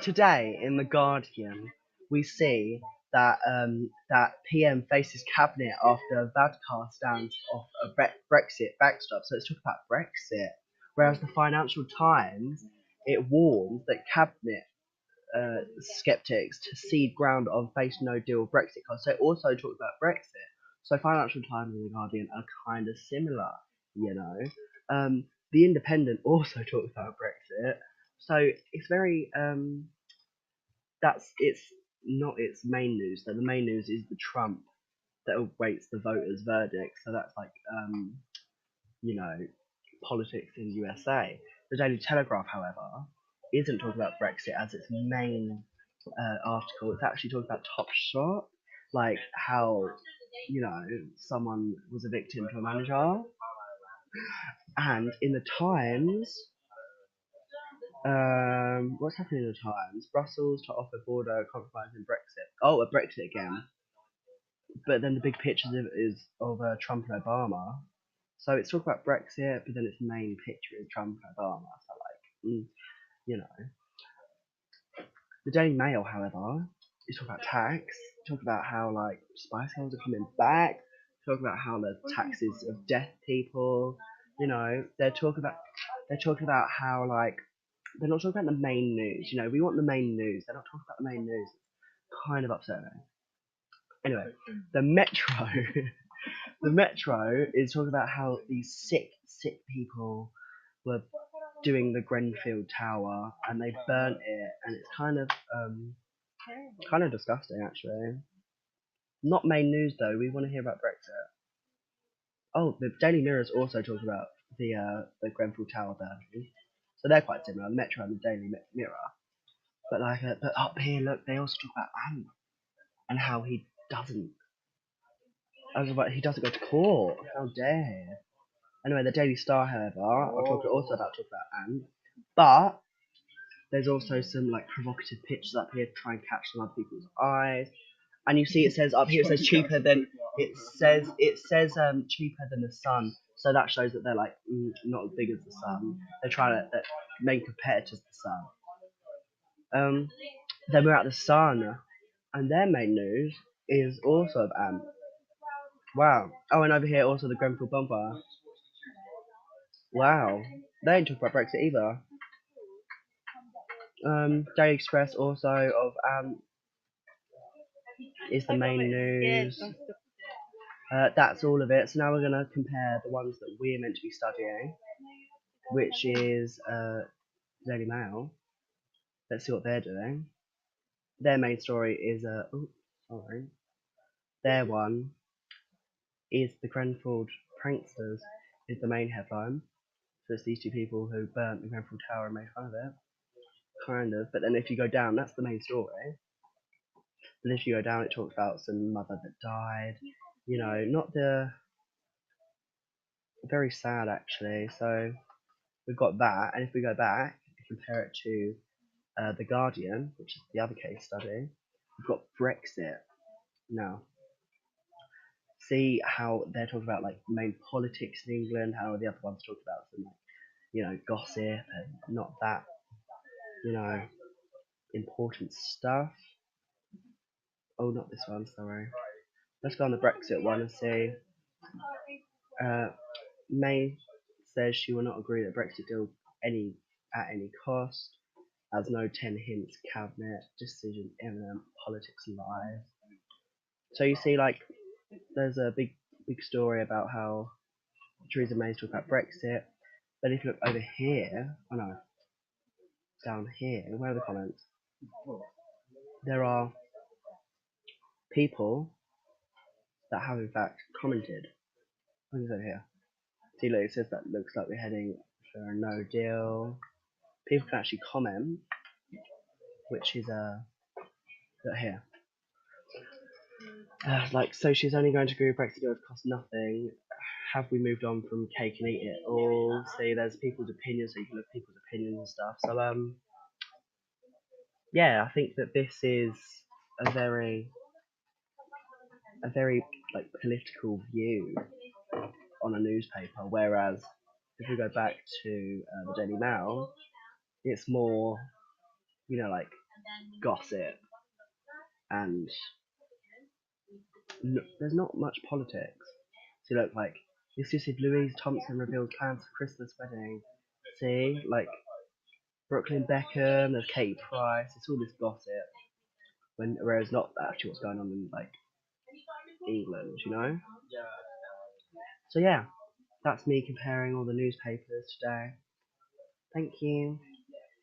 Today in the Guardian, we see that PM faces cabinet after Varadkar stands off a Brexit backstop. So it's talking about Brexit, whereas the Financial Times it warns that cabinet skeptics to cede ground on face no deal Brexit costs. So it also talks about Brexit. So Financial Times and the Guardian are kind of similar, you know. The Independent also talks about Brexit. So it's very that's it's not its main news. So the main news is the Trump that awaits the voters' verdict. So that's like you know politics in USA. The Daily Telegraph, however, isn't talking about Brexit as its main article. It's actually talking about Top Shot, like how someone was a victim to a manager, and in the Times. What's happening in the Times? Brussels to offer border compromise in Brexit. Oh, a Brexit again. But then the big picture is of Trump and Obama. So it's talking about Brexit, but then its main picture is Trump and Obama. So you know, the Daily Mail, however, is talking about tax. Talk about how like Spice Girls are coming back. Talk about how the taxes of deaf people. They're talking about how like they're not talking about the main news. We want the main news. They're not talking about the main news. It's kind of upsetting. Anyway, the Metro. The Metro is talking about how these sick people were doing the Grenfell Tower and they burnt it, and it's kind of disgusting actually. Not main news though. We want to hear about Brexit. Oh, the Daily Mirror is also talking about the Grenfell Tower burning, so they're quite similar. Metro and the Daily Mirror, but but up here, look, they also talk about Ant and how he doesn't. I was about he doesn't go to court. How dare he? Anyway, the Daily Star, however, I'll talk about Ant, but there's also some like provocative pictures up here to try and catch some other people's eyes. And you see, it says up here, it says cheaper than cheaper than the sun. So that shows that they're like not as big as the sun. They're trying to they're main competitors to the sun. Then we're at the Sun, and their main news is also of Ant. Wow. Oh, and over here also the Grenfell Bumper. Wow. They ain't talk about Brexit either. Daily Express also of is the main news. That's all of it. So now we're going to compare the ones that we're meant to be studying, which is Daily Mail. Let's see what they're doing. Their main story is their one is the Grenfell pranksters is the main headline. So it's these two people who burnt the Grenfell Tower and made fun of it, kind of. But then if you go down, that's the main story. But if you go down, it talks about some mother that died. Not the very sad actually. So we've got that, and if we go back and compare it to the Guardian, which is the other case study, we've got Brexit. Now, see how they're talking about like main politics in England, how the other ones talk about some gossip and not that you know important stuff. Oh, not this one, sorry. Let's go on the Brexit one and see. Uh, May says she will not agree that Brexit deal at any cost, as no 10 hints cabinet decision imminent, politics live. So you see, like, there's a big story about how Theresa May's talking about Brexit, but if you look over here, oh no, down here, where are the comments? There are people that have in fact commented. What is over here? See, look, it says that looks like we're heading for a no deal. People can actually comment, which is here. Like, so she's only going to agree with Brexit deal if it costs nothing. Have we moved on from cake and eat it all? See, there's people's opinions, so you can look at people's opinions and stuff. So yeah, I think that this is a very like political view on a newspaper, whereas if we go back to the Daily Mail, it's more like gossip, and there's not much politics. So look, like exclusive Louise Thompson reveals plans for Christmas wedding. See, like Brooklyn Beckham, there's Katie Price. It's all this gossip, whereas not actually what's going on in like England. So yeah, that's me comparing all the newspapers today. Thank you.